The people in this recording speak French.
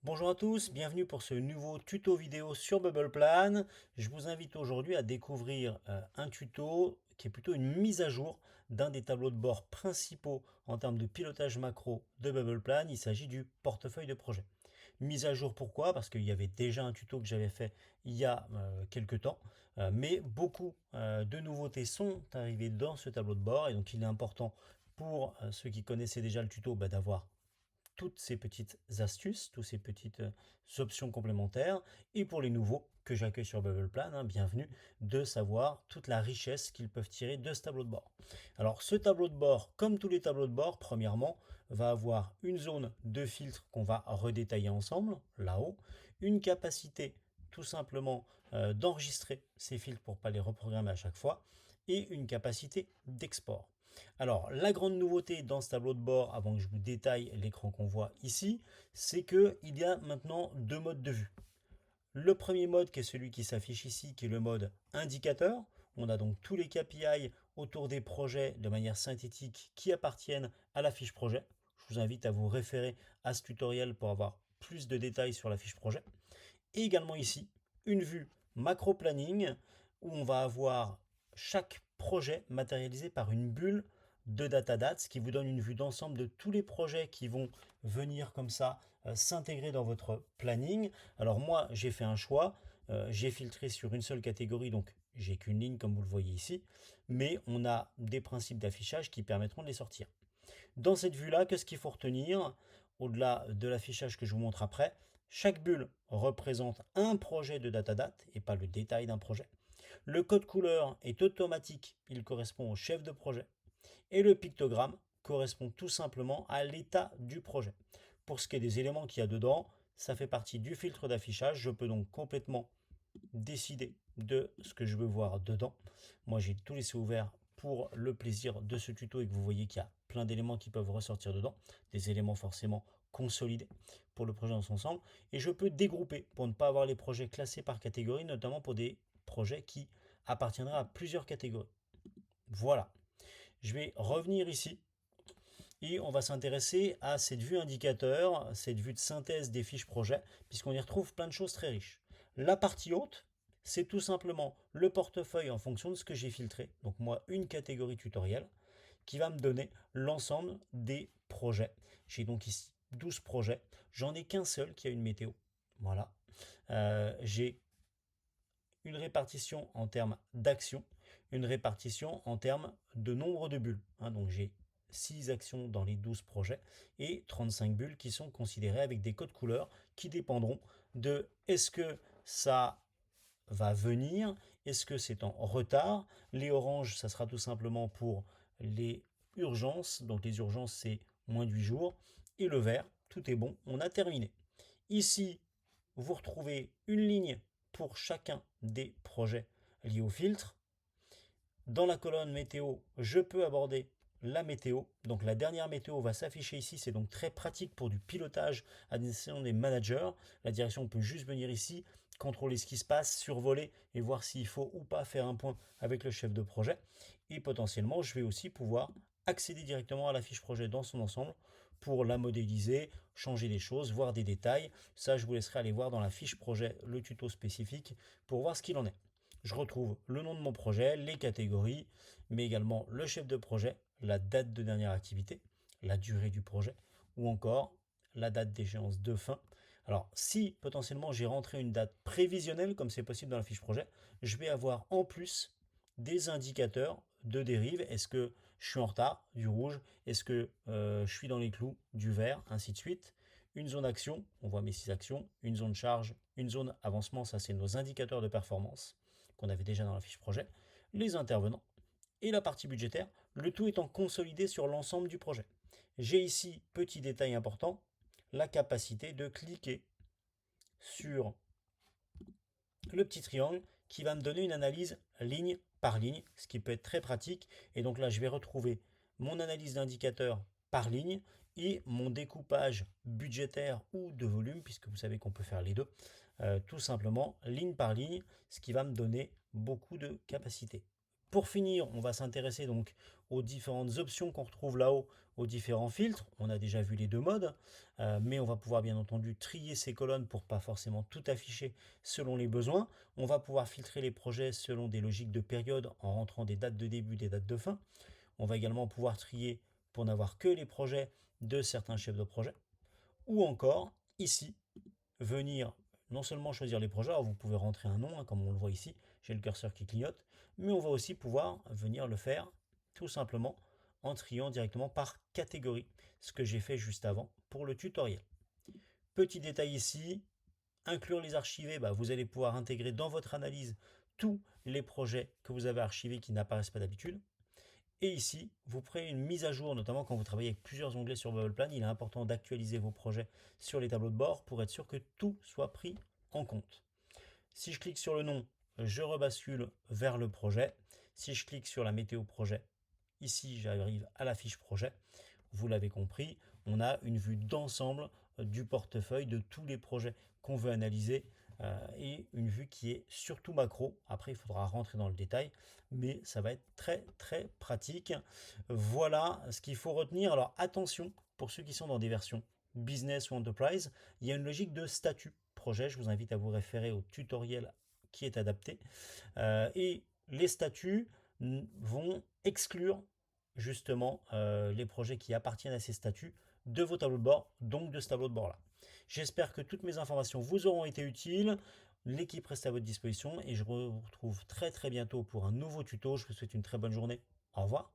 Bonjour à tous, bienvenue pour ce nouveau tuto vidéo sur Bubbleplan. Je vous invite aujourd'hui à découvrir un tuto qui est plutôt une mise à jour d'un des tableaux de bord principaux en termes de pilotage macro de Bubbleplan. Il s'agit du portefeuille de projet. Mise à jour pourquoi? Parce qu'il y avait déjà un tuto que j'avais fait il y a quelques temps, mais beaucoup de nouveautés sont arrivées dans ce tableau de bord et donc il est important pour ceux qui connaissaient déjà le tuto d'avoir toutes ces petites astuces, toutes ces petites options complémentaires, et pour les nouveaux que j'accueille sur Bubbleplan, bienvenue, de savoir toute la richesse qu'ils peuvent tirer de ce tableau de bord. Alors ce tableau de bord, comme tous les tableaux de bord, premièrement, va avoir une zone de filtre qu'on va redétailler ensemble, là-haut, une capacité tout simplement d'enregistrer ces filtres pour ne pas les reprogrammer à chaque fois, et une capacité d'export. Alors, la grande nouveauté dans ce tableau de bord, avant que je vous détaille l'écran qu'on voit ici, c'est qu'il y a maintenant deux modes de vue. Le premier mode, qui est celui qui s'affiche ici, qui est le mode indicateur. On a donc tous les KPI autour des projets de manière synthétique qui appartiennent à la fiche projet. Je vous invite à vous référer à ce tutoriel pour avoir plus de détails sur la fiche projet. Et également ici, une vue macro planning où on va avoir chaque projet matérialisé par une bulle de Datadata, ce qui vous donne une vue d'ensemble de tous les projets qui vont venir comme ça s'intégrer dans votre planning. Alors moi, j'ai fait un choix, j'ai filtré sur une seule catégorie, donc j'ai qu'une ligne comme vous le voyez ici, mais on a des principes d'affichage qui permettront de les sortir. Dans cette vue-là, qu'est-ce qu'il faut retenir? Au-delà de l'affichage que je vous montre après, chaque bulle représente un projet de Datadata et pas le détail d'un projet. Le code couleur est automatique, il correspond au chef de projet. Et le pictogramme correspond tout simplement à l'état du projet. Pour ce qui est des éléments qu'il y a dedans, ça fait partie du filtre d'affichage. Je peux donc complètement décider de ce que je veux voir dedans. Moi, j'ai tout laissé ouvert pour le plaisir de ce tuto et que vous voyez qu'il y a plein d'éléments qui peuvent ressortir dedans, des éléments forcément consolidés pour le projet dans son ensemble. Et je peux dégrouper pour ne pas avoir les projets classés par catégorie, notamment pour des projets qui appartiendraient à plusieurs catégories. Voilà. Je vais revenir ici et on va s'intéresser à cette vue indicateur, cette vue de synthèse des fiches projet, puisqu'on y retrouve plein de choses très riches. La partie haute, c'est tout simplement le portefeuille en fonction de ce que j'ai filtré. Donc moi, une catégorie tutoriel qui va me donner l'ensemble des projets. J'ai donc ici 12 projets. J'en ai qu'un seul qui a une météo. Voilà. J'ai une répartition en termes d'action, une répartition en termes de nombre de bulles. Donc j'ai 6 actions dans les 12 projets et 35 bulles qui sont considérées avec des codes couleurs qui dépendront de est-ce que ça va venir, est-ce que c'est en retard. Les oranges, ça sera tout simplement pour les urgences. Donc les urgences, c'est moins de 8 jours. Et le vert, tout est bon, on a terminé. Ici, vous retrouvez une ligne pour chacun des projets liés au filtre. Dans la colonne météo, je peux aborder la météo. Donc la dernière météo va s'afficher ici. C'est donc très pratique pour du pilotage à destination des managers. La direction peut juste venir ici, contrôler ce qui se passe, survoler et voir s'il faut ou pas faire un point avec le chef de projet. Et potentiellement, je vais aussi pouvoir accéder directement à la fiche projet dans son ensemble pour la modéliser, changer des choses, voir des détails. Ça, je vous laisserai aller voir dans la fiche projet le tuto spécifique pour voir ce qu'il en est. Je retrouve le nom de mon projet, les catégories, mais également le chef de projet, la date de dernière activité, la durée du projet, ou encore la date d'échéance de fin. Alors, si potentiellement j'ai rentré une date prévisionnelle, comme c'est possible dans la fiche projet, je vais avoir en plus des indicateurs de dérive. Est-ce que je suis en retard, du rouge? Est-ce que je suis dans les clous, du vert, ainsi de suite. Une zone action, on voit mes 6 actions. Une zone charge, une zone avancement, ça c'est nos indicateurs de performance qu'on avait déjà dans la fiche projet, les intervenants et la partie budgétaire, le tout étant consolidé sur l'ensemble du projet. J'ai ici, petit détail important, la capacité de cliquer sur le petit triangle qui va me donner une analyse ligne par ligne, ce qui peut être très pratique. Et donc là, je vais retrouver mon analyse d'indicateurs par ligne et mon découpage budgétaire ou de volume, puisque vous savez qu'on peut faire les deux, tout simplement ligne par ligne, ce qui va me donner beaucoup de capacité. Pour finir, on va s'intéresser donc aux différentes options qu'on retrouve là-haut, aux différents filtres. On a déjà vu les deux modes, mais on va pouvoir bien entendu trier ces colonnes pour pas forcément tout afficher selon les besoins. On va pouvoir filtrer les projets selon des logiques de période en rentrant des dates de début, des dates de fin. On va également pouvoir trier pour n'avoir que les projets de certains chefs de projet. Ou encore, ici, venir non seulement choisir les projets, alors vous pouvez rentrer un nom, hein, comme on le voit ici, j'ai le curseur qui clignote, mais on va aussi pouvoir venir le faire tout simplement en triant directement par catégorie, ce que j'ai fait juste avant pour le tutoriel. Petit détail ici, inclure les archivés, vous allez pouvoir intégrer dans votre analyse tous les projets que vous avez archivés qui n'apparaissent pas d'habitude. Et ici, vous ferez une mise à jour, notamment quand vous travaillez avec plusieurs onglets sur BubblePlan. Il est important d'actualiser vos projets sur les tableaux de bord pour être sûr que tout soit pris en compte. Si je clique sur le nom, je rebascule vers le projet. Si je clique sur la météo projet, ici j'arrive à la fiche projet. Vous l'avez compris, on a une vue d'ensemble du portefeuille de tous les projets qu'on veut analyser et une vue qui est surtout macro. Après, il faudra rentrer dans le détail, mais ça va être très très pratique. Voilà ce qu'il faut retenir. Alors attention, pour ceux qui sont dans des versions business ou enterprise, il y a une logique de statut projet. Je vous invite à vous référer au tutoriel qui est adapté. Et les statuts vont exclure justement les projets qui appartiennent à ces statuts de vos tableaux de bord, donc de ce tableau de bord là. J'espère que toutes mes informations vous auront été utiles. L'équipe reste à votre disposition et je vous retrouve très très bientôt pour un nouveau tuto. Je vous souhaite une très bonne journée. Au revoir.